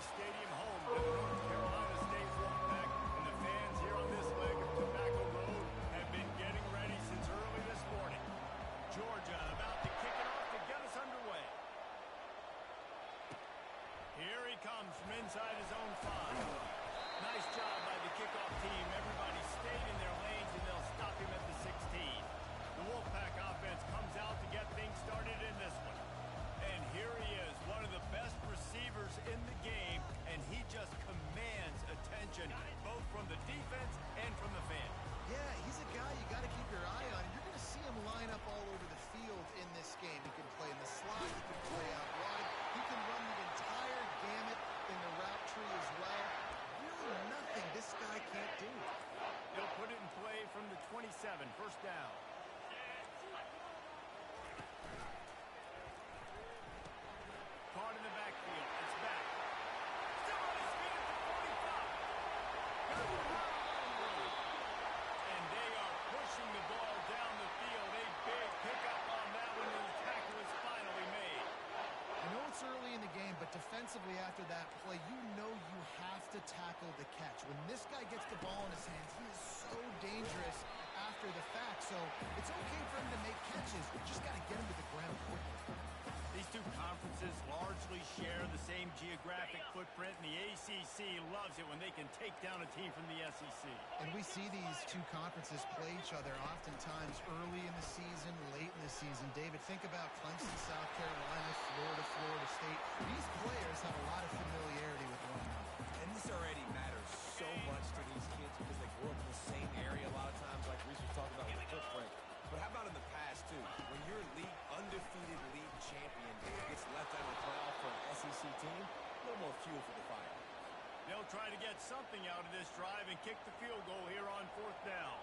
Stadium home to the North Carolina State Wolfpack, and the fans here on this leg of Tobacco Road have been getting ready since early this morning. Georgia about to kick it off to get us underway. Here he comes from inside his own 5. Nice job by the kickoff team. Everybody stayed in their lanes, and they'll stop him at the 16. The Wolfpack offense comes out to get things started in this one. And here he is, one of the best receivers in the game, and he just commands attention, both from the defense and from the fans. Yeah, he's a guy you got to keep your eye on. You're going to see him line up all over the field in this game. He can play in the slot, he can play out wide, he can run the entire gamut in the route tree as well. Really nothing this guy can't do. He'll put it in play from the 27, first down. Caught in the backfield. It's back. Still on his feet at the 45. And they are pushing the ball down the field. A big pickup on that one, and the tackle is finally made. I know it's early in the game, but defensively after that play, you know you have to tackle the catch. When this guy gets the ball in his hands, he is so dangerous after the fact. So it's okay for him to make catches. You just got to get him to the ground quickly. These two conferences largely share the same geographic footprint, and the ACC loves it when they can take down a team from the SEC. And we see these two conferences play each other oftentimes early in the season, late in the season. David, think about Clemson, South Carolina, Florida, Florida State. These players have a lot of familiarity with one another. And this already matters so much to these kids because they grew up in the same area a lot of times, like Reese was talking about with the footprint. But how about in the past, too? When your undefeated league champion gets left out of the playoff for an SEC team, a little more fuel for the fire. They'll try to get something out of this drive and kick the field goal here on 4th down.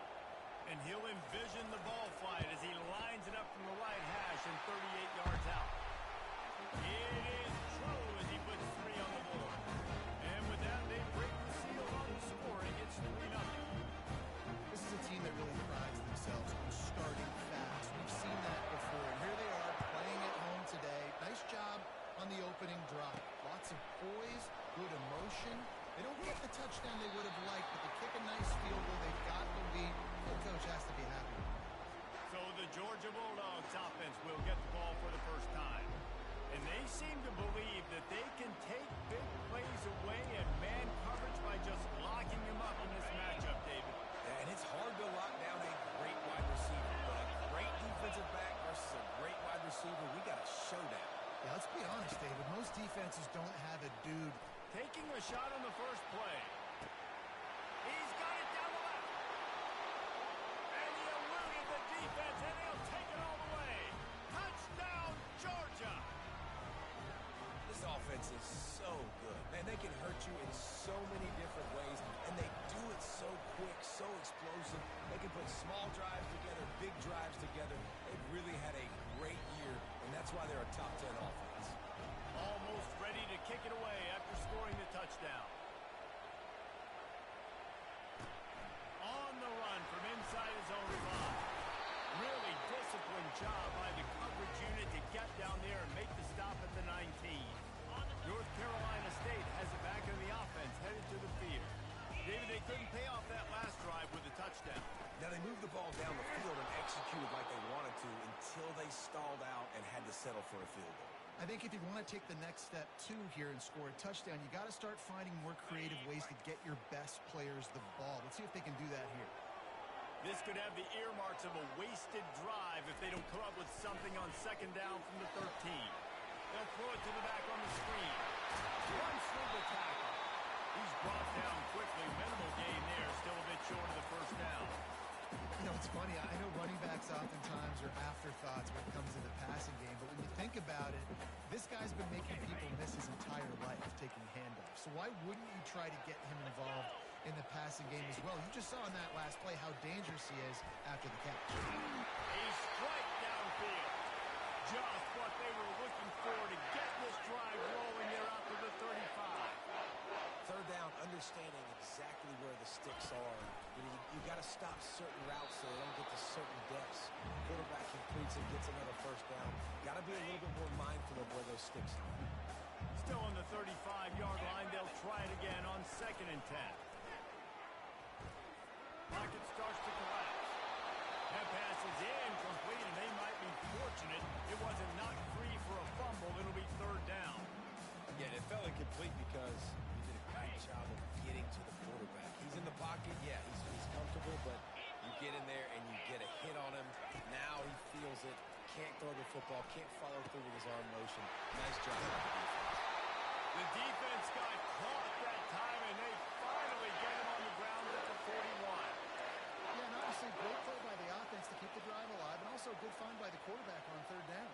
And he'll envision the ball flight as he lines it up from the right hash and 38 yards out. It is true as he puts 3 on the board. And with that, they break the seal on the score, and it's 3-0. This is a team that really prides themselves on starting fast. We've seen that before, and here they are playing at home today. Nice job on the opening drive. Lots of poise, good emotion. They don't get the touchdown they would have liked, but they kick a nice field goal. They've got the lead. The coach has to be happy. So the Georgia Bulldogs offense will get the ball for the first time. And they seem to believe that they can take big plays away and man coverage by just locking him up in this matchup, David. Yeah, and it's hard to lock down a great wide receiver, but a great defensive back versus a great wide receiver, we got a showdown. Yeah, let's be honest, David. Most defenses don't have a dude taking a shot on the first play. He's got it down the left. And he eluded the defense, and he'll take it all the way. Touchdown, Georgia. This offense is so good. Man, they can hurt you in so many different ways, and they do it so quick, so explosive. They can put small drives together, big drives together. They've really had a great year, and that's why they're a top 10 offense. Almost ready to kick it away after scoring the touchdown. On the run from inside his own 5. Really disciplined job by the coverage unit to get down there and make the stop at the 19. North Carolina State has it back in the offense, headed to the field. David, they couldn't pay off that last drive with a touchdown. Now, they moved the ball down the field and executed like they wanted to until they stalled out and had to settle for a field goal. I think if you want to take the next step, too, here and score a touchdown, you got to start finding more creative ways to get your best players the ball. Let's see if they can do that here. This could have the earmarks of a wasted drive if they don't come up with something on 2nd down from the 13. They'll throw it to the back on the screen. Runs through the tackle. He's brought down quickly. Minimal gain there. Still a bit short of the first down. You know, it's funny. I know running backs oftentimes are afterthoughts when it comes to the passing game, but when you think about it, this guy's been making people miss his entire life taking handoffs. So why wouldn't you try to get him involved in the passing game as well? You just saw in that last play how dangerous he is after the catch. A strike downfield. Just what they were looking for to get this drive rolling there out to the 35. 3rd down, understanding exactly where the sticks are. You got to stop certain routes so they don't get to certain depths. Quarterback completes and gets another 1st down. Got to be a little bit more mindful of where those sticks are. Still on the 35-yard line. They'll try it again on 2nd and 10. Pocket starts to collapse. That pass is incomplete, and they might be fortunate it wasn't knocked free for a fumble. It'll be 3rd down. Yeah, it fell incomplete because he did a great job of getting to the quarterback. He's in the pocket. Yeah, he's comfortable, but you get in there and you get a hit on him. Now he feels it. Can't throw the football. Can't follow through with his arm motion. Nice job by the defense. The defense got caught that time, and they finally get him on the ground at the 41. Yeah, and obviously great play by the offense to keep the drive alive, and also a good find by the quarterback on 3rd down.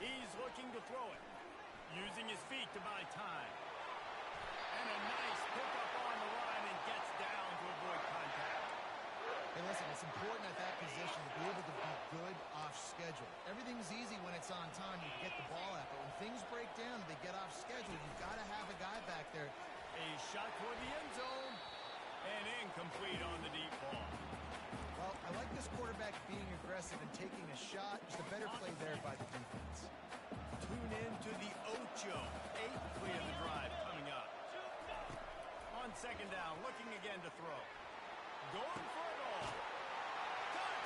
He's looking to throw it, using his feet to buy time. And a nice pickup on the line, and gets down to avoid contact. Hey, listen, it's important at that position to be able to be good off schedule. Everything's easy when it's on time. You get the ball out, but when things break down and they get off schedule, you've got to have a guy back there. A shot toward the end zone, and incomplete on the deep ball. Well, I like this quarterback being aggressive and taking a shot. Just a better play there by the defense. Tune in to the Ocho. 8th play of the drive coming up. On 2nd down, looking again to throw. Going for it all.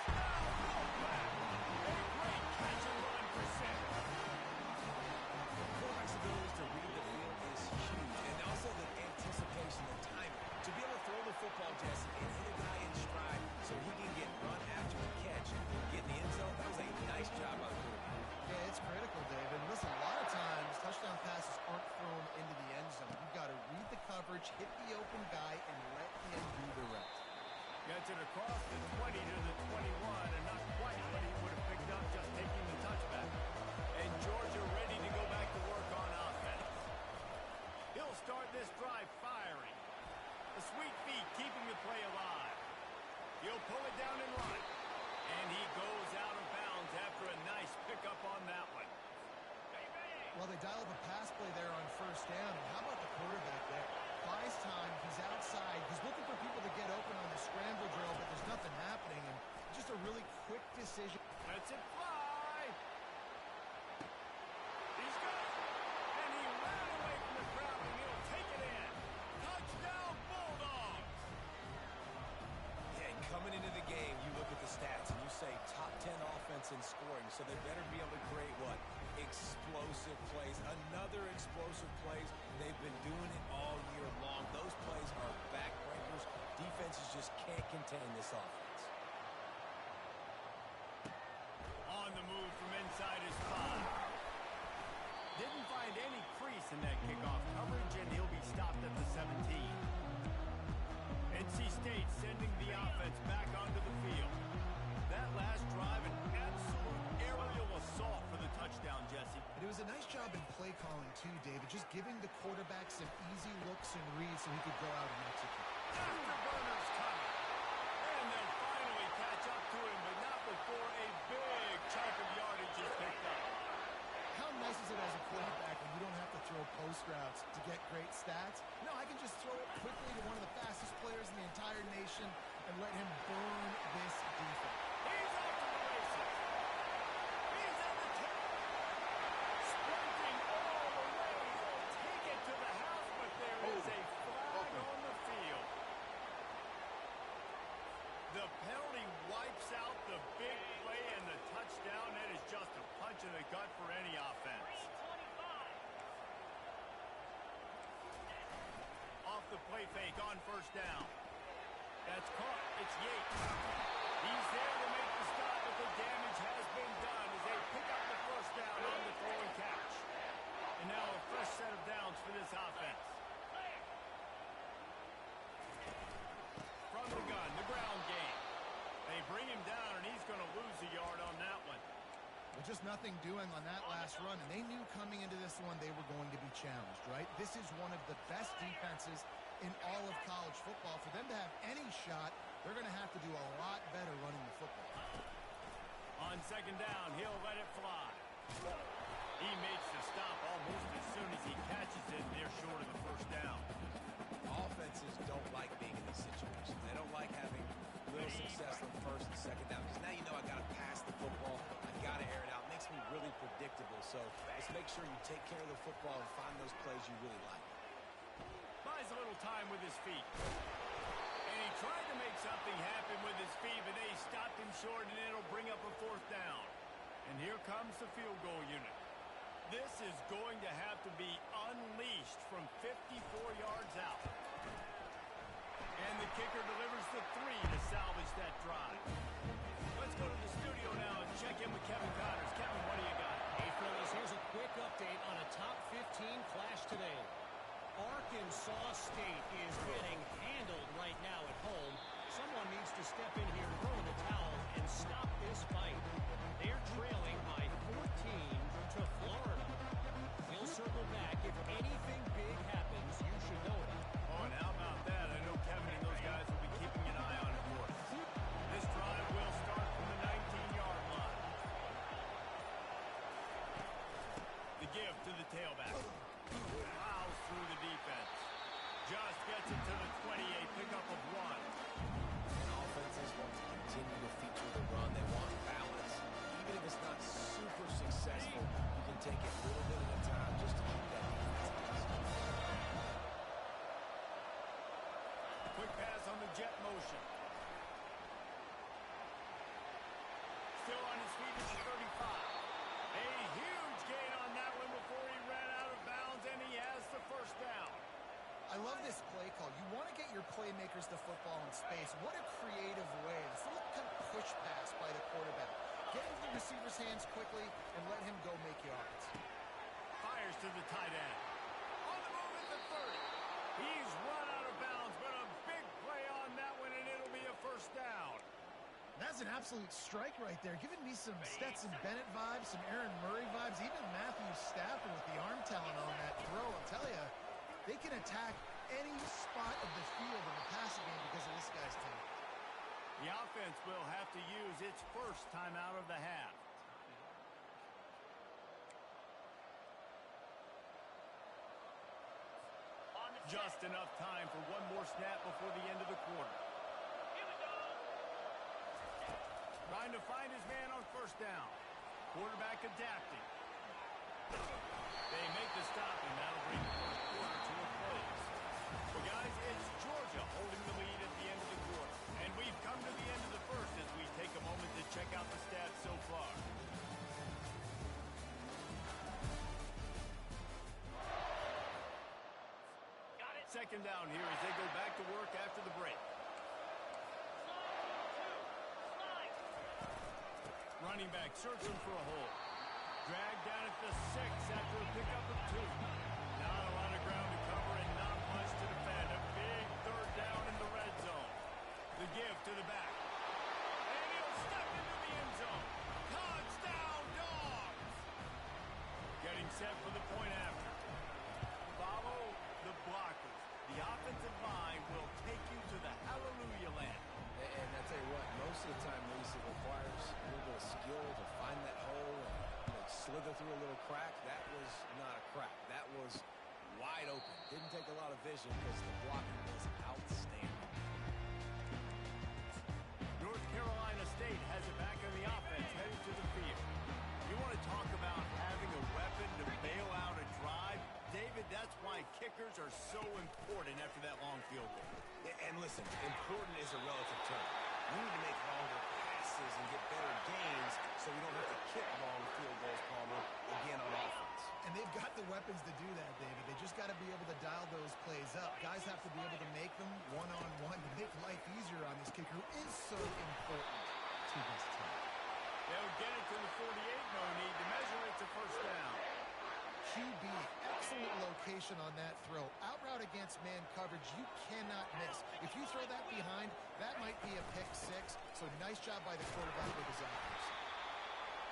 Touchdown, Wolfpack! A great catch and run for 6. The quarterback's ability to read the field is huge, and also the anticipation and timing. To be able to throw the football, Jesse, and hit a guy in stride so he can get run after the catch, get in the end zone, that was a nice job by the quarterback. Yeah, it's critical, David. Listen, a lot of times touchdown passes aren't thrown into the end zone. You've got to read the coverage, hit the open guy, and let him do the rest. Gets it across the 20 to the 21, and not quite what he would have picked up just taking the touchback. And Georgia ready to go back to work on offense. He'll start this drive firing. The sweet feet keeping the play alive. He'll pull it down and run. And he goes out of bounds after a nice pickup on that one. Well, they dial up a pass play there on 1st down. And how about the quarterback there? Buys time. He's outside. He's looking for people to get open on the scramble drill, but there's nothing happening. And just a really quick decision. Lets it fly. He's got it. And he ran away from the crowd, and he'll take it in. Touchdown, Bulldogs. Yeah, and coming into the game, you look at the stats, and you say top 10 offense in scoring, so they better be able to create what? Explosive plays. Another explosive plays. They've been doing it all year long. Those plays are backbreakers. Defenses just can't contain this offense. On the move from inside his 5. Didn't find any crease in that kickoff coverage, and he'll be stopped at the 17. NC State sending the offense back onto the field. That last drive, an absolute aerial assault for the touchdown, Jesse. And it was a nice job in play calling, too, David. Just giving the quarterback some easy looks and reads so he could go out and execute. Afterburners coming. And they'll finally catch up to him, but not before a big chunk of yardage is picked up. How nice is it as a quarterback when you don't have to throw post routes to get great stats? No, I can just throw it quickly to one of the fastest players in the entire nation and let him burn this defense. He's off to the races. He's at the tip. Sprinting all the way. He'll take it to the house, but there is a flag on the field. The penalty wipes out the big play and the touchdown. That is just a punch in the gut for any offense. Off the play fake on 1st down. That's caught. It's Yates. He's there to make the stop, but the damage has been done as they pick up the 1st down on the throw and catch. And now a fresh set of downs for this offense. From the gun, the ground game. They bring him down, and he's going to lose a yard on that one. Well, just nothing doing on that last run, and they knew coming into this one they were going to be challenged, right? This is one of the best defenses in all of college football. For them to have any shot, they're going to have to do a lot better running the football. On 2nd down, he'll let it fly. He makes the stop almost as soon as he catches it, and they're short of the 1st down. Offenses don't like being in these situations. They don't like having little success on 1st and 2nd down, because now you know I got to pass the football. I got to air it out. It makes me really predictable. So let's make make sure you take care of the football and find those plays you really like. Buys a little time with his feet. And he tried to make something happen with his feet, but they stopped him short, and it'll bring up a fourth down. And here comes the field goal unit. This is going to have to be unleashed from 54 yards out. And the kicker delivers the 3 to salvage that drive. Let's go to the studio now and check in with Kevin Connors. Kevin, what do you got? Hey, fellas, here's a quick update on a top 15 clash today. Arkansas State is getting handled right now at home. Someone needs to step in here, throw in the towel, and stop this fight. They're trailing by 14 to Florida. We'll circle back. If anything big happens, you should know it. Oh, and how about that? I know Kevin and those guys will be keeping an eye on it for us. This drive will start from the 19-yard line. The give to the tailback. Plows through the defense. Just gets it to the 28, pickup of 1. And offenses want to continue to feature the run. They want balance. Even if it's not super successful, you can take it a little bit at a time just to keep that defense honest. Quick pass on the jet motion. Still on his feet at the 35. A huge gain on that one before he ran out of bounds, and he has the first down. I love this play call. You want to get your playmakers the football in space. What a creative way. This little kind of push pass by the quarterback. Get into the receiver's hands quickly and let him go make yards. Fires to the tight end. On the move at the 30. He's run out of bounds, but a big play on that one, and it'll be a first down. That's an absolute strike right there. Giving me some Stetson Bennett vibes, some Aaron Murray vibes, even Matthew Stafford with the arm talent on that throw. I'll tell you, they can attack any spot of the field in the passing game because of this guy's team. The offense will have to use its first timeout of the half. Just enough time for one more snap before the end of the quarter. Here we go. Trying to find his man on first down. Quarterback adapting. They make the stop, and that'll bring the first quarter to a close. Well, guys, it's Georgia holding the lead at the end of the quarter. And we've come to the end of the first as we take a moment to check out the stats so far. Second down here as they go back to work after the break. Running back searching for a hole. Dragged down at the 6 after a pickup of 2. Not a lot of ground to cover and not much to defend. A big third down in the red zone. The give to the back. And he'll step into the end zone. Touchdown, Dogs! Getting set for the point after. Follow the blockers. The offensive line will take you to the hallelujah land. And I tell you what, most of the time, Reese, it requires a little bit of skill to find that hole and slither through a little crack. That was not a crack. That was wide open. Didn't take a lot of vision because the blocking was outstanding. North Carolina State has it back on the offense, headed to the field. You want to talk about having a weapon to bail out a drive? David, that's why kickers are so important after that long field goal. And listen, important is a relative term. We need to make longer passes and get better gains so we don't have to kick long field goals, Palmer, again on offense. And they've got the weapons to do that, David. They just got to be able to dial those plays up. Guys have to be able to make them one-on-one to make life easier on this kicker, who is so important to this team. They'll get it to the 48, no need to measure it to first down. QB, excellent location on that throw. Out route against man coverage, you cannot miss. If you throw that behind, that might be a pick 6. So nice job by the quarterback with his offense.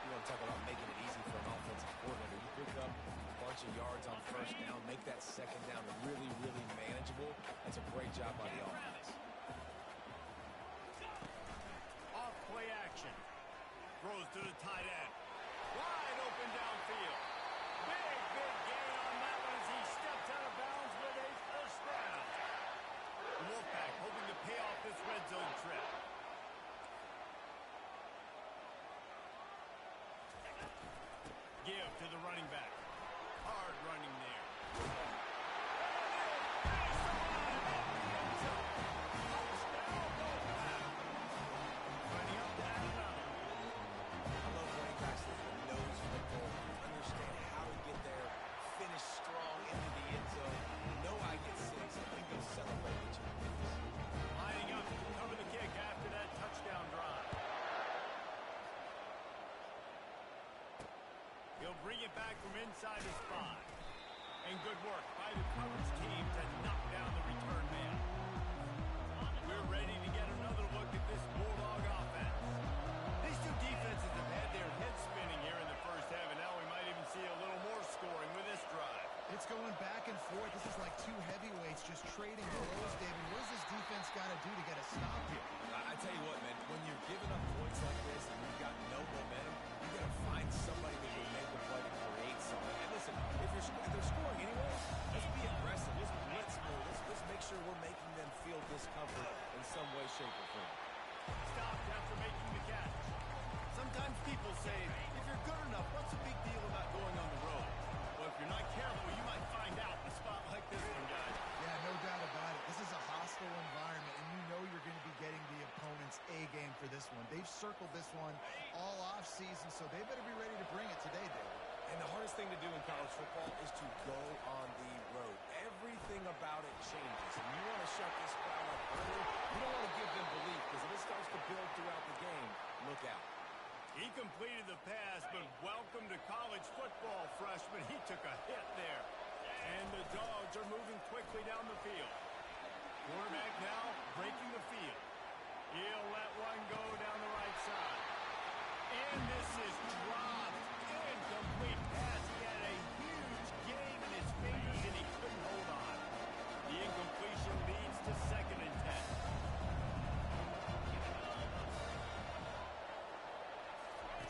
You want to talk about making it easy for an offensive coordinator. You pick up a bunch of yards on first down, make that second down really, really manageable. That's a great job by the offense. Off play action. Throws to the tight end. Wide open downfield. Big gain on that one as he steps out of bounds with a first down. The Wolfpack hoping to pay off this red zone trip. Give to the running back. They'll bring it back from inside his 5. And good work by the coverage team to knock down the return man. We're ready to get another look at this Bulldog offense. These two defenses have had their heads spinning here in the first half, and now we might even see a little more scoring with this drive. It's going back and forth. This is like two heavyweights just trading blows, David. What does this defense got to do to get a stop here? I tell you what, man, when you're giving up points like this and you've got no momentum, you got to find somebody that will make a play to create something. And listen, if they're scoring anyway, let's be aggressive. Let's blitz more. Let's make sure we're making them feel discomfort in some way, shape, or form. Stopped after making the catch. Sometimes people say, if you're good enough, what's the big deal about going on the road? Well, if you're not careful, you might find out in a spot like this one, guys. Yeah, no doubt about it. This is a hostile environment, and you know you're going to be getting the opponent's A game for this one. They've circled this one all off season, so they better be ready to bring it today, David. And the hardest thing to do in college football is to go on the road. Everything about it changes, and you want to shut this crowd up early. You don't want to give them belief, because if it starts to build throughout the game, look out. He completed the pass, but welcome to college football, freshman. He took a hit there. And the Dogs are moving quickly down the field. Quarterback now breaking the field. He'll let one go down the right side. And this is dropped. Incomplete pass. He had a huge gain in his fingers, and he couldn't hold on. The incompletion leads to 2nd and 10.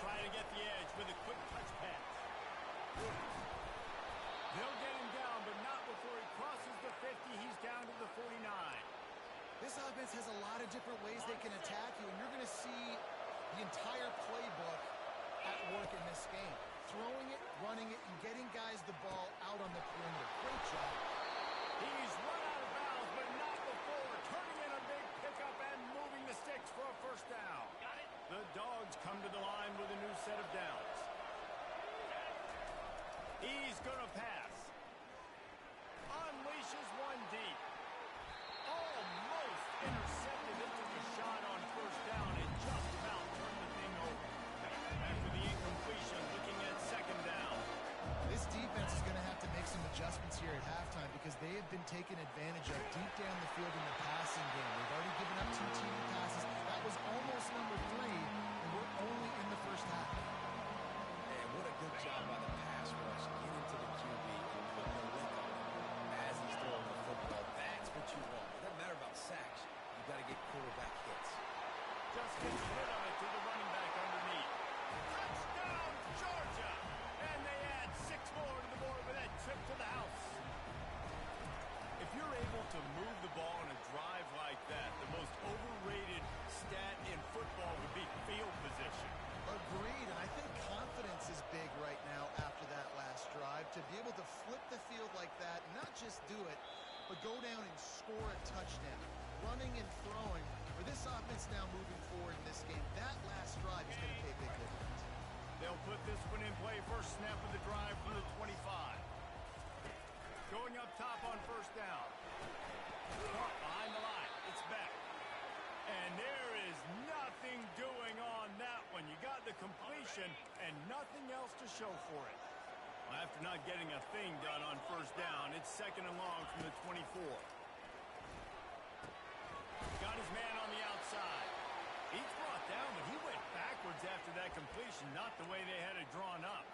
Trying to get the edge with a quick touch pass. They'll get him down, but not before he crosses the 50. He's down to the 49. This offense has a lot of different ways they can attack you, and you're going to see the entire playbook at work in this game. Throwing it, running it, and getting guys the ball out on the perimeter. Great job. He's run out of bounds, but not before turning in a big pickup and moving the sticks for a first down. The Dogs come to the line with a new set of downs. He's going to pass. Unleashes one deep. Almost intercepted. It took a shot on first down and just about turned the thing over. After the incompletion, looking at 2nd down. This defense is going to have to make some adjustments here at halftime because they have been taken advantage of deep down the field in the passing game. They've already given up 2 team passes. That was almost number 3, and we're only in the first half. Man, what a good job by the pass rush. Get into the QB and put the lick on him as he's throwing the football. That's what you want. It doesn't matter about sacks. You got to get quarterback hits. Just gets rid of it to the running back underneath. Touchdown, Georgia! And they add 6 more to the board with that trip to the house. If you're able to move the ball in a drive like that, the most overrated stat in football would be field position. Agreed, and I think confidence is big right now after that last drive. To be able to flip the field like that, not just do it, but go down and score a touchdown. Running and throwing, for this offense now moving forward in this game, that last drive is going to pay big dividends. They'll put this one in play. First snap of the drive from the 25. Going up top on first down. Caught behind the line. It's back. And there is nothing doing on that one. You got the completion and nothing else to show for it. Well, after not getting a thing done on first down, it's 2nd and long from the 24. Got his man on the outside. He's brought down, but he went backwards after that completion, not the way they had it drawn up.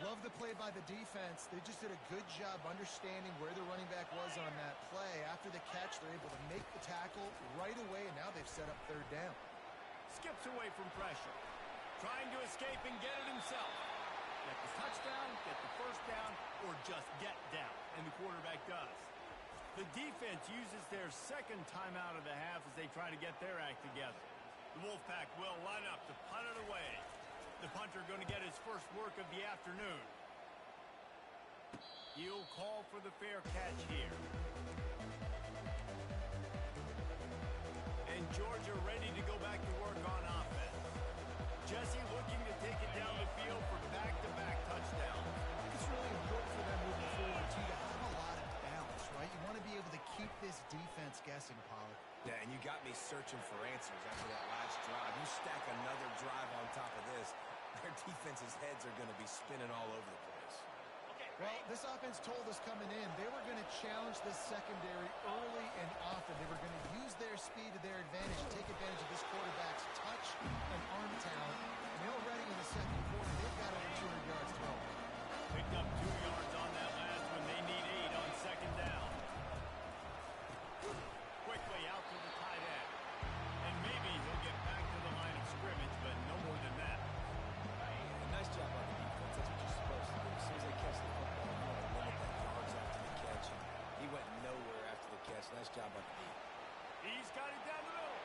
Love the play by the defense. They just did a good job understanding where the running back was on that play. After the catch, they're able to make the tackle right away, and now they've set up 3rd down. Skips away from pressure. Trying to escape and get it himself. Get the touchdown, get the first down, or just get down, and the quarterback does. The defense uses their 2nd timeout of the half as they try to get their act together. The Wolfpack will line up to punt it away. The punter going to get his first work of the afternoon. He'll call for the fair catch here. And Georgia ready to go back to work on offense. Jesse looking to take it down the field for back-to-back touchdowns. It's really important for them moving forward, too, to have a lot of balance, right? You want to be able to keep this defense guessing, Pollard. Yeah, and you got me searching for answers after that last drive. You stack another drive on top of this, their defense's heads are going to be spinning all over the place. Well, this offense told us coming in they were going to challenge this secondary early and often. They were going to use their speed to their advantage, take advantage of this quarterback's touch and arm talent. And already in the second quarter, they've got over 200 yards thrown. Picked up 2 yards on that last one. They need 8 on second down. Quickly out to the tight end. And maybe he'll get back to the line of scrimmage, but no more than that. Nice job on the defense. That's what you're supposed to do. As soon as they catch the football, you want to limit that yards after the catch. And he went nowhere after the catch. Nice job on the defense. He's got it down the middle.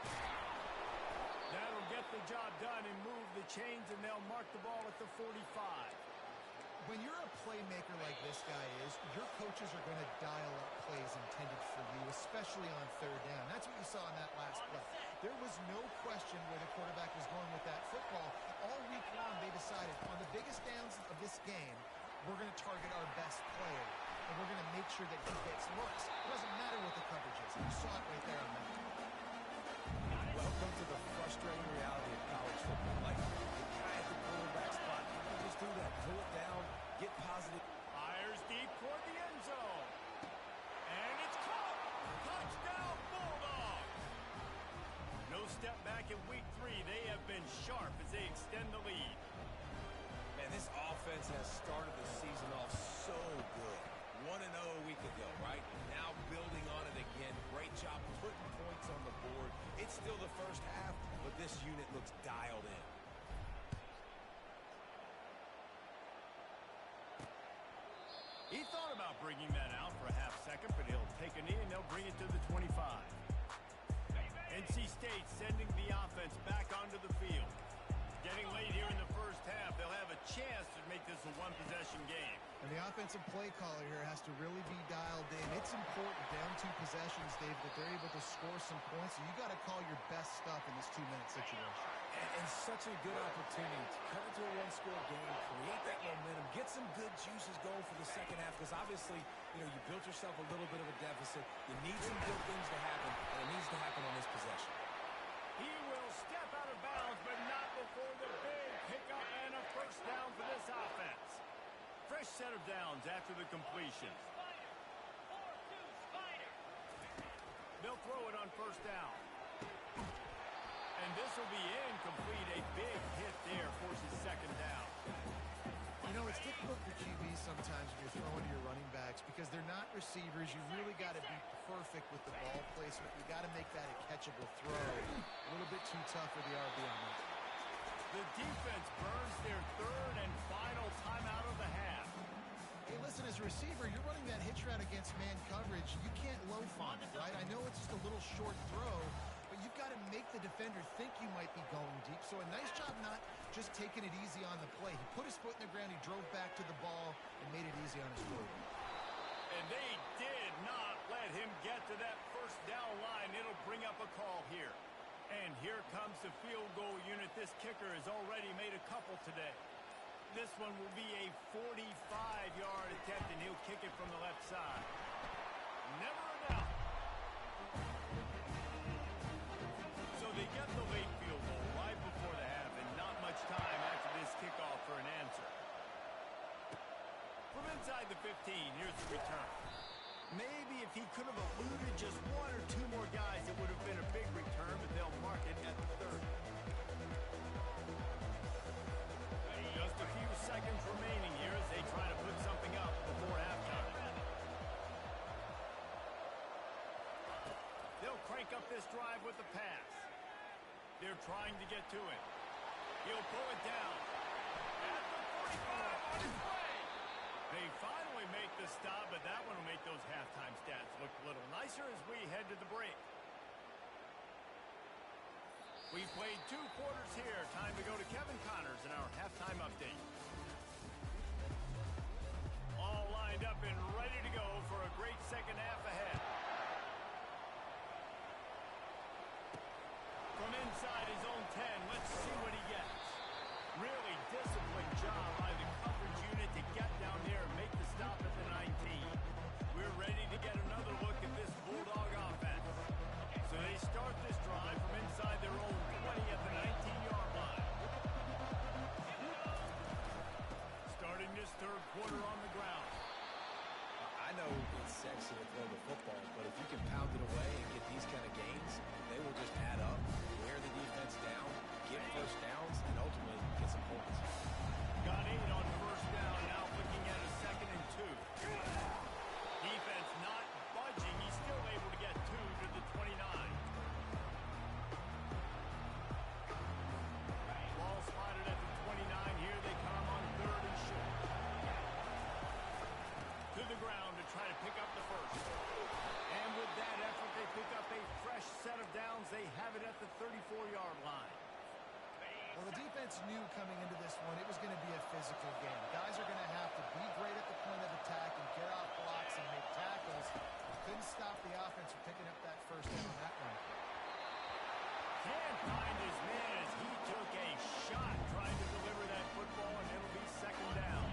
That'll get the job done and move the chains, and they'll mark the ball at the 45. When you're a playmaker like this guy is, your coaches are going to dial up plays intended for you, especially on third down. That's what you saw in that last play. There was no question where the quarterback was going with that football. All week long, they decided on the biggest downs of this game, we're going to target our best player, and we're going to make sure that he gets looks. It doesn't matter what the coverage is. You saw it right there on that. Welcome to the frustrating reality of college football. Like, the guy at the quarterback spot, you just do that. Pull it down, get positive. Fires deep toward the end zone. And it's caught. Touchdown, Bulldogs. No step back in week 3. They have been sharp as they extend the lead. Man, this offense has started the season off so good. 1-0 a week ago, right? Now building on it again. Great job putting points on the board. It's still the first half, but this unit looks dialed in. He thought about bringing that out for a half second, but he'll take a knee and they'll bring it to the 25. NC State sending the offense back onto the field. Getting late here in the first half, they'll have a chance to make this a one-possession game. And the offensive play caller here has to really be dialed in. It's important down 2 possessions, Dave, that they're able to score some points. So you got to call your best stuff in this 2-minute situation. And such a good opportunity to cut into a one-score game, create that momentum, get some good juices going for the second half, because obviously, you built yourself a little bit of a deficit. You need some good things to happen, and it needs to happen on this possession. He will step out of bounds, but not before the big pickup and a first down for this offense. Fresh set of downs after the completion. They'll throw it on first down. And this will be incomplete. A big hit there forces second down. It's difficult for QBs sometimes when you're throwing to your running backs because they're not receivers. You really got to be perfect with the ball placement. You got to make that a catchable throw. A little bit too tough for the RB on that. The defense burns their third and final timeout of the half. Hey, listen, as a receiver, you're running that hitch route against man coverage. You can't loaf on it, right? I know it's just a little short throw, but you've got to make the defender think you might be going deep. So a nice job not just taking it easy on the play. He put his foot in the ground, he drove back to the ball, and made it easy on his foot. And they did not let him get to that first down line. It'll bring up a call here. And here comes the field goal unit. This kicker has already made a couple today. This one will be a 45-yard attempt, and he'll kick it from the left side. Never a doubt. So they get the late field goal right before the half, and not much time after this kickoff for an answer. From inside the 15, here's the return. Maybe if he could have eluded just 1 or 2 more guys, it would have been a big return, but they'll mark it at the 30. Just a few seconds remaining here as they try to put something up before halftime. They'll crank up this drive with the pass. They're trying to get to it. He'll pull it down. At the 45 on his way. They finally make the stop, but that one will make those halftime stats look a little nicer as we head to the break. We've played 2 quarters here. Time to go to Kevin Connors in our halftime update. All lined up and ready to go for a great second half ahead. From inside his own 10, let's see what he gets. Really disciplined job by the coverage unit to get down there and make the stop at the 19. We're ready to get another look at this Bulldog offense. So they start this drive from inside their own 20 at the 19-yard line. quarter on the ground. I know it's sexy to throw the football, but if you can pound it away and get these kind of gains, they will just add up, wear the defense down, get first downs, and ultimately get some points. Got 8 on first down, now looking at a 2nd and 2. Defense not budging. He's still able to get 2 to the 29. Ball spotted at the 29. Here they come on 3rd and short. To the ground to try to pick up the first. And with that effort, they pick up a fresh set of downs. They have it at the 34-yard line. Well, the defense knew coming into this one it was going to be a physical game. Guys are going to have to be great at the point of attack and get off blocks and make tackles. Couldn't stop the offense from picking up that first down on that one. Can't find his man as he took a shot trying to deliver that football, and it'll be 2nd down.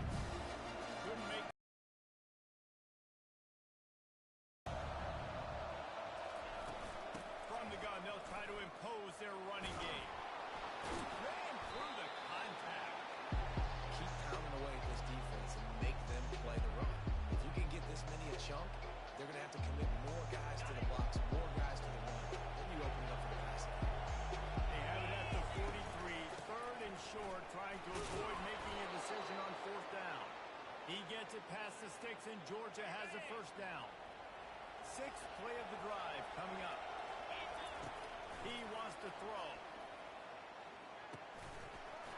Couldn't make. From the gun, they'll try to impose their running game. Ran through the contact. Keep pounding away at this defense and make them play the run. If you can get this many a chunk, they're going to have to commit more guys to the blocks, more guys to the run. Then you open it up for the passing. They have it at the 43, 3rd and short, trying to avoid making a decision on 4th down. He gets it past the sticks, and Georgia has a first down. 6th play of the drive coming up. He wants to throw.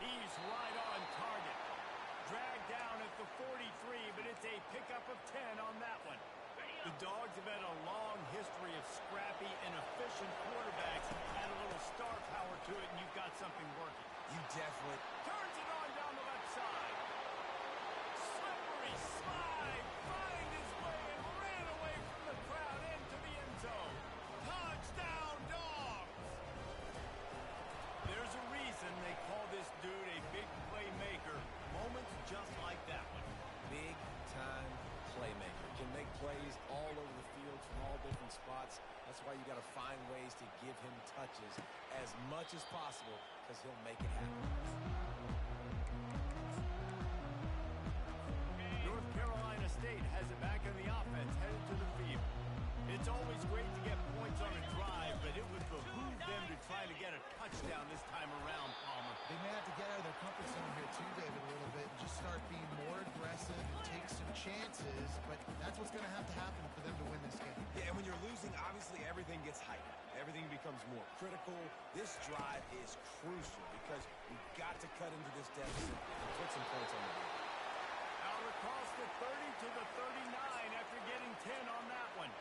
He's right on target. Dragged down at the 43, but it's a pickup of 10 on that one. The Dogs have had a long history of scrappy and efficient quarterbacks. Add a little star power to it, and you've got something working. You definitely... Turns it on down the left side. Slippery slide. Find his way and ran away from the crowd into the end zone. Touchdown, Dogs! There's a reason they call this dude a big playmaker. Moments just like that one. Big-time playmaker. Can make plays all over the field from all different spots. That's why you got to find ways to give him touches as much as possible because he'll make it happen. North Carolina State has it back in the offense, headed to the field. It's always great to get points on a drive, but it would behoove them to try to get a touchdown this time around, Palmer. They may have to get out of their comfort zone here too, David, a little bit, and just start being more aggressive and take some chances, but that's what's going to happen for them to win this game. Yeah, and when you're losing, obviously everything gets heightened. Everything becomes more critical. This drive is crucial because we've got to cut into this deficit and put some points on the board. Out across the 30 to the 39 after getting 10 on that one.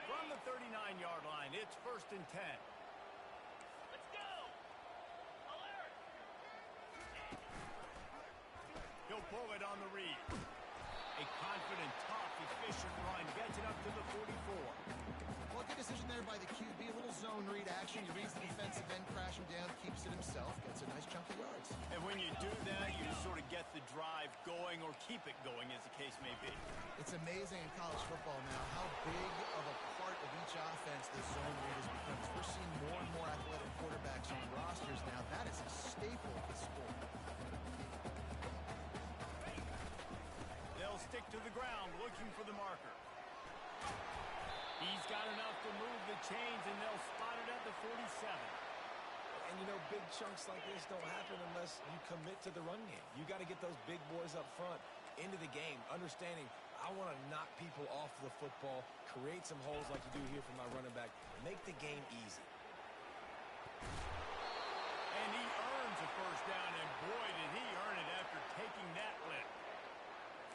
From the 39-yard line, it's 1st and 10. Let's go! Alert! He'll pull it on the read. A confident, tough, efficient run gets it up to the 44. Well, good decision there by the QB. A little zone read action. He reads the defensive end, crash him down, keeps it himself, gets a nice chunk of yards. And when you do that, you sort of get the drive going or keep it going, as the case may be. It's amazing in college football now how big of a part of each offense this zone read has become. We're seeing more and more athletic quarterbacks on rosters now. That is a staple of the sport. They'll stick to the ground looking for the marker. He's got enough to move the chains, and they'll spot it at the 47. And, you know, big chunks like this don't happen unless you commit to the run game. You got to get those big boys up front into the game, understanding I want to knock people off the football, create some holes like you do here for my running back, make the game easy. And he earns a first down, and boy, did he earn it after taking that lick.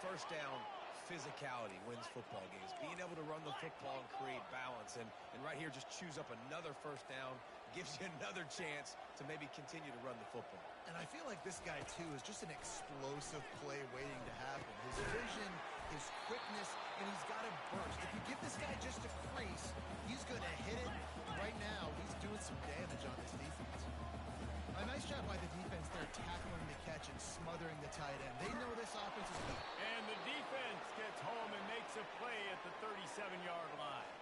First down, physicality wins football games. Being able to run the football and create balance. And right here, just choose up another first down, gives you another chance to maybe continue to run the football. And I feel like this guy, too, is just an explosive play waiting to happen. His vision, his quickness, and he's got a burst. If you give this guy just a crease, he's going to hit it. Right now, he's doing some damage on this defense. A nice job by the defense there, tackling the catch and smothering the tight end. They know this offense is good. And the defense gets home and makes a play at the 37-yard line.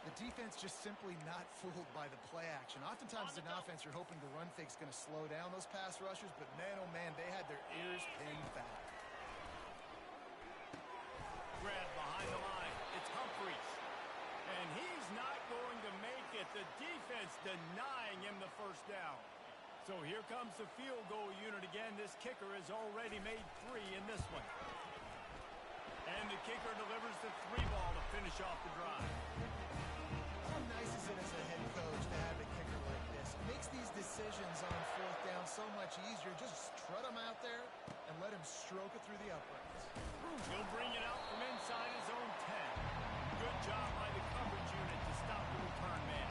The defense just simply not fooled by the play action. Oftentimes, as an offense, you're hoping the run fake's going to slow down those pass rushers, but man, oh man, they had their ears pinned back. but the defense denying him the first down. So here comes the field goal unit again. This kicker has already made 3 in this one. And the kicker delivers the 3 ball to finish off the drive. How nice is it as a head coach to have a kicker like this? It makes these decisions on 4th down so much easier. Just trot him out there and let him stroke it through the uprights. He'll bring it out from inside his own 10. Good job by the coverage unit to stop the return man.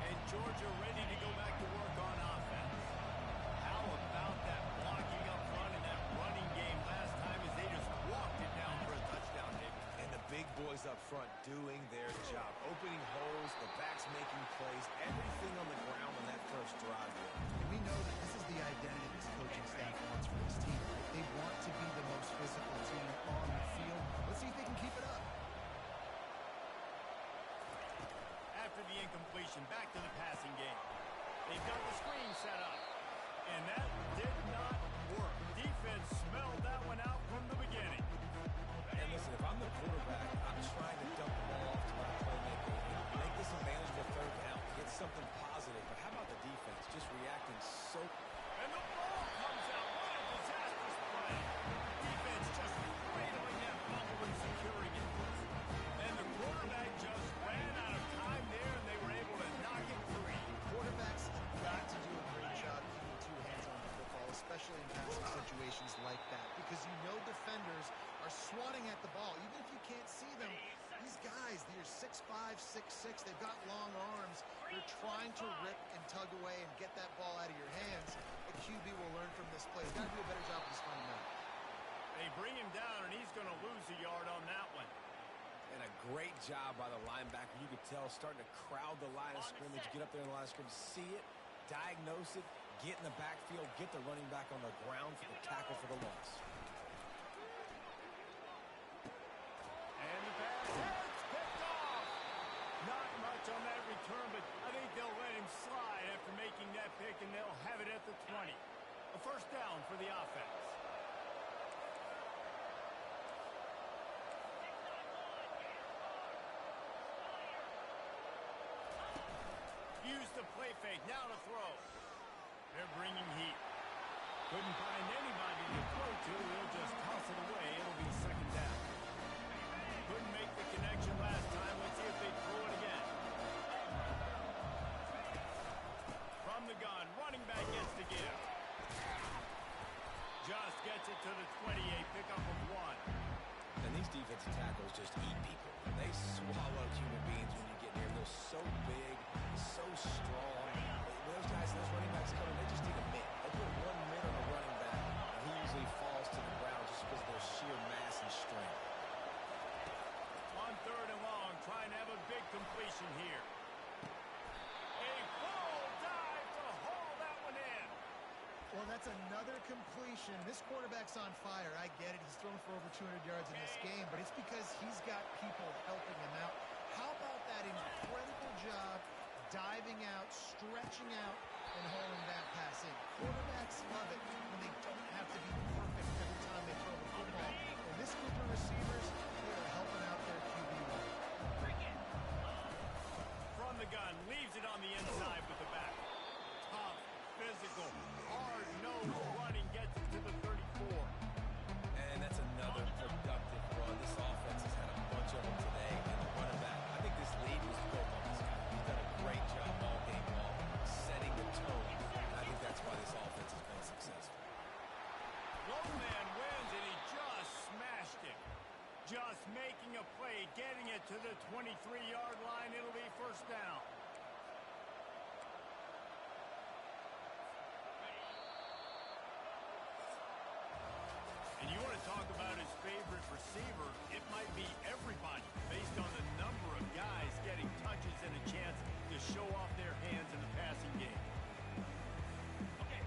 And Georgia ready to go back to work on offense. How about that blocking up front and that running game last time as they just walked it down for a touchdown, David? And the big boys up front doing their job. Opening holes, the backs making plays, everything on the ground on that first drive. And we know that this is the identity this coaching staff wants for this team. Right? They want to be the most physical team on the field. Let's see if they can keep it up. After the incompletion, back to the passing game. They've got the screen set up. And that did not work. Defense smelled that one out from the beginning. And listen, if I'm the quarterback, I'm trying to dump the ball off to my playmaker. Make this a manageable 3rd down. Get something positive. But how about the defense just reacting so... And the ball comes out. What a disastrous play. Defense just cradling that fumble and securing it. And the quarterback just ran out of time there, and they were able to knock it free. Quarterbacks have got to do a great job keeping 2 hands on the football, especially in passing situations like that, because you know defenders are swatting at the ball. Even if you can't see them, these guys, they're 6'5", 6'6", they've got long arms. They're trying to rip and tug away and get that ball out of your hands. A QB will learn from this play. He's got to do a better job of just finding out. They bring him down, and he's going to lose a yard on that one. And a great job by the linebacker. You could tell starting to crowd the line of scrimmage, get up there in the line of scrimmage, see it, diagnose it, get in the backfield, get the running back on the ground for the tackle for the loss. And the pass, it's picked off. Not much on that return, but I think they'll let him slide after making that pick, and they'll have it at the 20. A first down for the offense. Use the play fake, now to throw. They're bringing heat. Couldn't find anybody to throw to. He'll just toss it away. It'll be 2nd down. Couldn't make the connection last time. Let's see if they throw it again. From the gun, running back gets to give. Just gets it to the 28, pickup of 1. And these defensive tackles just eat people. They swallow human beings when you get near. They're so big, so strong. Those guys, those running backs come in, they just need a mitt. They put 1 mitt on the running back, and he usually falls to the ground just because of their sheer mass and strength. On 3rd and long, trying to have a big completion here. A full dive to haul that one in. Well, that's another completion. This quarterback's on fire. I get it. He's thrown for over 200 yards in this game, but it's because he's got people helping him out. How about that incredible job diving out, stretching out, and hauling that pass in? Quarterbacks love it when they don't have to be perfect every time they throw the football. And this group of receivers, they are helping out their QB1. From the gun, leaves it on the inside with the back. Tough, physical, hard-nosed running, gets it to the 34. And that's another productive run. This offense has had a bunch of them today. And the running back, I think this lead was built on this guy. He's done a great job all game long, setting the tone. And I think that's why this offense has been successful. Low man wins, and he just smashed it. Just making a play, getting it to the 23-yard line. It'll be first down. And you want to talk about his favorite receiver, it might be everybody based on the number of guys getting touches and a chance to show off their hands in the passing game.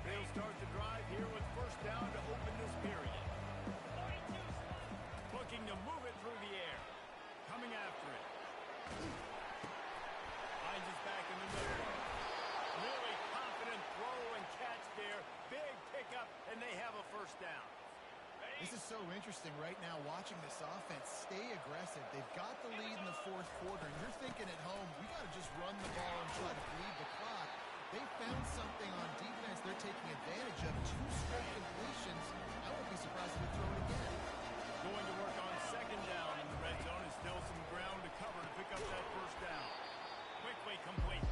They'll start the drive here with first down to open this period. Looking to move it through the air. Coming after it. Finds his back in the middle. Really confident throw and catch there. Big pickup, and they have a first down. This is so interesting right now watching this offense stay aggressive. They've got the lead in the fourth quarter, and you're thinking at home, we got to just run the ball and try to bleed the clock. They found something on defense they're taking advantage of. 2 straight completions. I won't be surprised if they throw it again. Going to work on second down in the red zone, and still some ground to cover to pick up that first down. Quickly complete.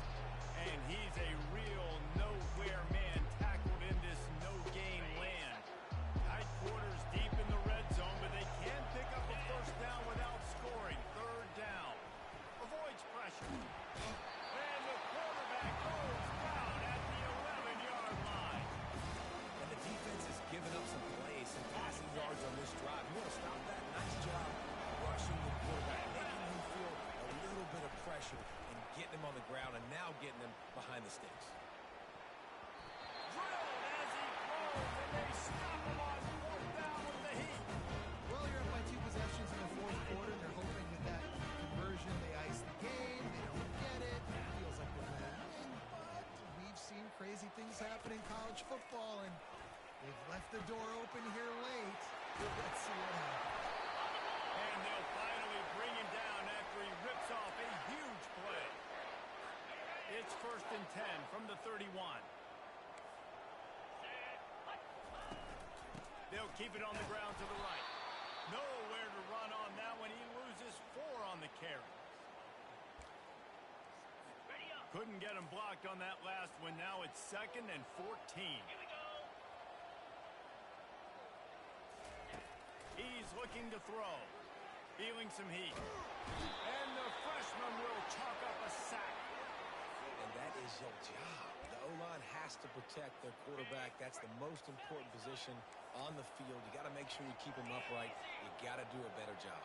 And he's a real nowhere man tackled in this no-gain land. Tight quarters deep in the red zone, but they can pick up a first down without scoring. Third down. Avoids pressure. And the quarterback goes down at the 11-yard line. And the defense has given up some plays, some passing yards on this drive. You want to stop that? Nice job rushing the quarterback, making him feel a little bit of pressure and getting him on the ground and now getting him behind the sticks. Drilled as he throws, and they stop him on fourth down with the heat. Well, you're up by 2 possessions in the fourth quarter. They're hoping with that conversion they ice the game. They don't get it. It feels like they're going to win, but we've seen crazy things happen in college football, and they've left the door open here late. Let's see what happens. And they'll finally bring him down after he rips off a huge play. It's 1st and 10 from the 31. They'll keep it on the ground to the right. Nowhere to run on that one. He loses 4 on the carry. Couldn't get him blocked on that last one. Now it's 2nd and 14. He's looking to throw. Feeling some heat. And the freshman will chalk up a sack. And that is your job. The O-line has to protect their quarterback. That's the most important position on the field. You got to make sure you keep him upright. You got to do a better job.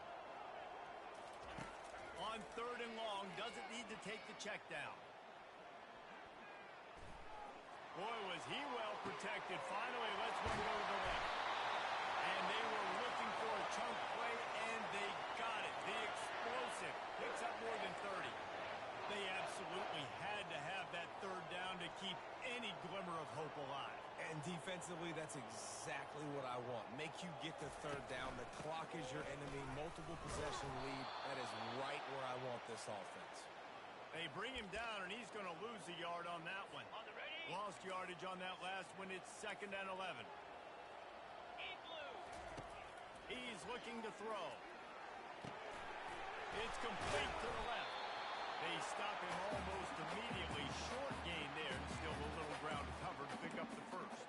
On 3rd and long, doesn't need to take the check down. Boy, was he well protected. Finally, lets one go to the left. And they were looking for a chunk play, and they got it. The explosive picks up more than 30. They absolutely had to have that 3rd down to keep any glimmer of hope alive. And defensively, that's exactly what I want. Make you get the 3rd down. The clock is your enemy. Multiple possession lead. That is right where I want this offense. They bring him down, and he's going to lose a yard on that one. Lost yardage on that last one. It's 2nd and 11. He's looking to throw. It's complete to the left. They stop him almost immediately. Short gain there, and still a little ground to cover to pick up the first.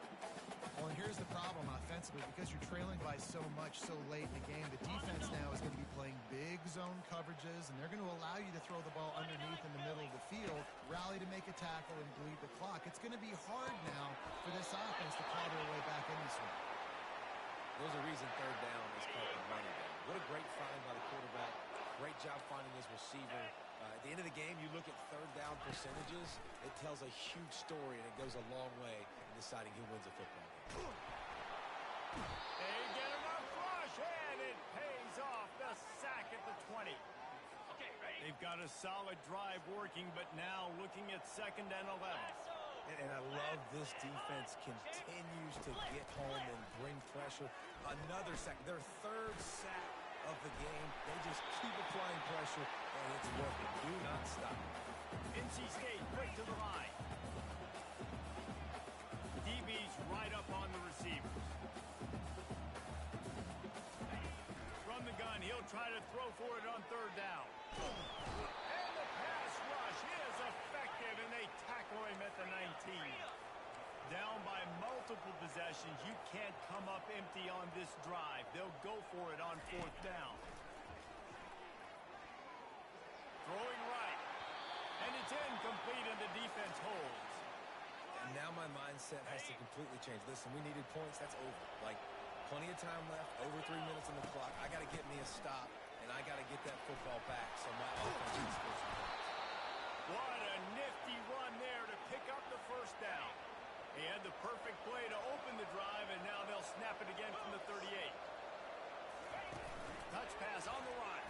Well, and here's the problem offensively. Because you're trailing by so much so late in the game, the defense now is going to be playing big zone coverages, and they're going to allow you to throw the ball underneath in the middle of the field, rally to make a tackle, and bleed the clock. It's going to be hard now for this offense to claw their way back in this one. There's a reason 3rd down is called a running down. What a great find by the quarterback. Great job finding his receiver. At the end of the game, you look at 3rd down percentages. It tells a huge story, and it goes a long way in deciding who wins a football game. They get him a flush, and it pays off. The sack at the 20. Okay, ready? They've got a solid drive working, but now looking at 2nd and 11. And I love this defense continues to get home and bring pressure. Another sack, their 3rd sack of the game. They just keep applying pressure, and it's working. Do not stop. NC State quick to the line. DB's right up on the receivers. From the gun, he'll try to throw for it on 3rd down. And the pass rush is effective, and they tackle him at the 19. Down by multiple possessions. You can't come up empty on this drive. They'll go for it on 4th down. Throwing right. And it's incomplete, and the defense holds. And now my mindset has to completely change. Listen, we needed points. That's over. Like, plenty of time left. Over 3 minutes on the clock. I got to get me a stop, and I got to get that football back so my offense can score some points. What a nifty run there to pick up the first down. He had the perfect play to open the drive, and now they'll snap it again from the 38. Touch pass on the run.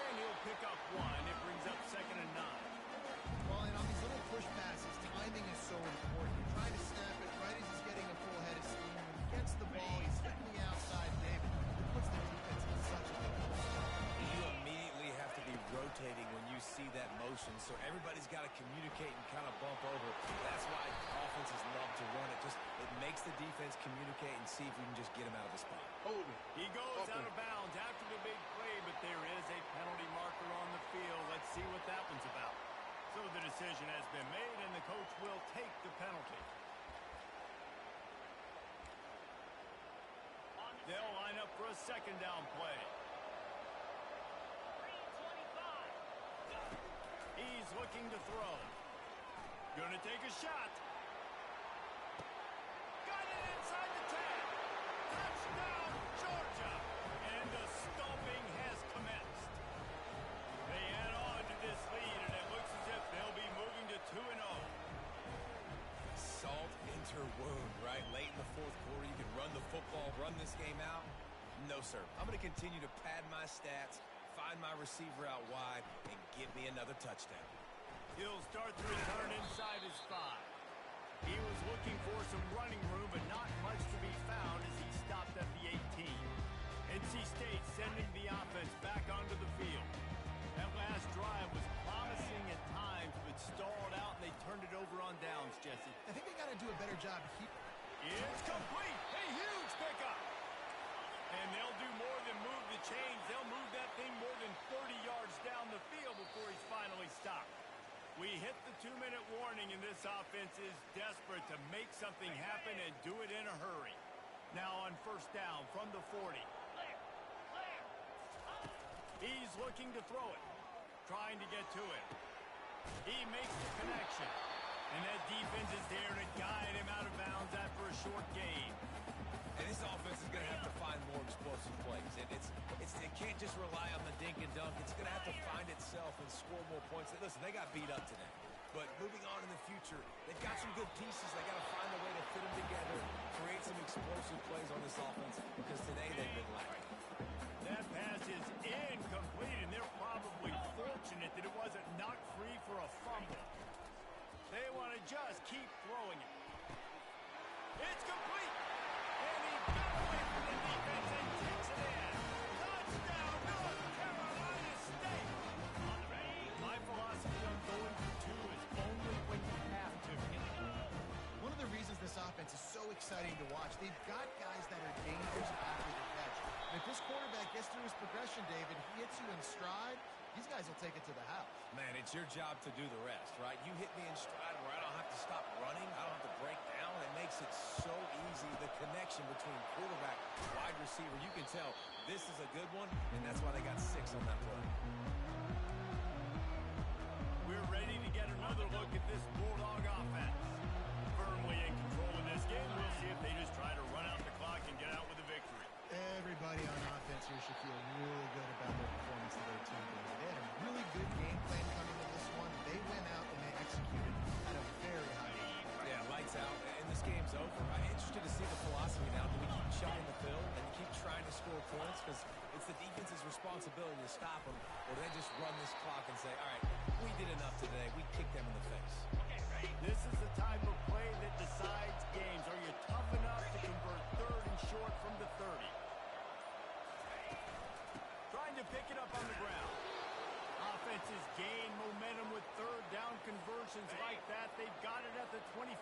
And he'll pick up 1. It brings up 2nd and 9. Well, and on these little push passes, timing is so important. You're trying to snap it right as he's getting a full head of steam. When motion, so everybody's got to communicate and kind of bump over. That's why offenses love to run it. It makes the defense communicate and see if we can just get him out of the spot. He goes out of bounds after the big play, but there is a penalty marker on the field. Let's see what that one's about. So the decision has been made, and the coach will take the penalty. They'll line up for a second down play. He's looking to throw. Gonna take a shot. Got it inside the 10. Touchdown, Georgia. And the stomping has commenced. They add on to this lead, and it looks as if they'll be moving to 2-0. Salt into wound, right? Late in the fourth quarter, you can run the football, run this game out. No, sir. I'm going to continue to pad my stats, find my receiver out wide, and get me another touchdown. He'll start the return inside his 5. He was looking for some running room, but not much to be found as he stopped at the 18. NC State sending the offense back onto the field. That last drive was promising at times, but stalled out, and they turned it over on downs, Jesse. I think they got to do a better job. It's complete. A huge pickup. And they'll do more than move the chains. They'll move that thing more than 30 yards down the field before he's finally stopped. We hit the 2-minute warning, and this offense is desperate to make something happen and do it in a hurry. Now on first down from the 40. He's looking to throw it. Trying to get to it. He makes the connection. And that defense is there to guide him out of bounds after a short gain. And this offense is going to have to find more explosive plays. It can't just rely on the dink and dunk. It's going to have to find itself and score more points. Listen, they got beat up today. But moving on in the future, they've got some good pieces. They got to find a way to fit them together, create some explosive plays on this offense, because today they've been lacking. That pass is incomplete, and they're probably fortunate that it wasn't knocked free for a fumble. They want to just keep throwing it. It's complete. And he got away from the defense and takes it in. Touchdown, North Carolina State. My philosophy on going for 2 is only when you have to. One of the reasons this offense is so exciting to watch, they've got guys that are dangerous after the catch. And if this quarterback gets through his progression, David, he hits you in stride, these guys will take it to the house. Man, it's your job to do the rest, right? You hit me in stride where I don't have to stop running. I don't have to break down. It makes it so easy. The connection between quarterback and wide receiver, you can tell this is a good one, and that's why they got 6 on that play. We're ready to get another look at this Bulldog offense. Firmly in control of this game. We'll see if they just try to run out the clock and get out with a victory. Everybody on offense here should feel really good about their performance of their team. They had a really good game plan coming to this one. They went out and they executed at a very high level. Yeah, lights out, and this game's over. I'm interested to see the philosophy now. Do we keep chucking the field and keep trying to score points? Because it's the defense's responsibility to stop them, or they just run this clock and say, all right, we did enough today. We kicked them in the face. This is the type of play that decides games. Are you tough enough to convert 3rd and short from the 30? Trying to pick it up on the ground. Offenses gain momentum with 3rd down conversions like that. They've got it at the 25.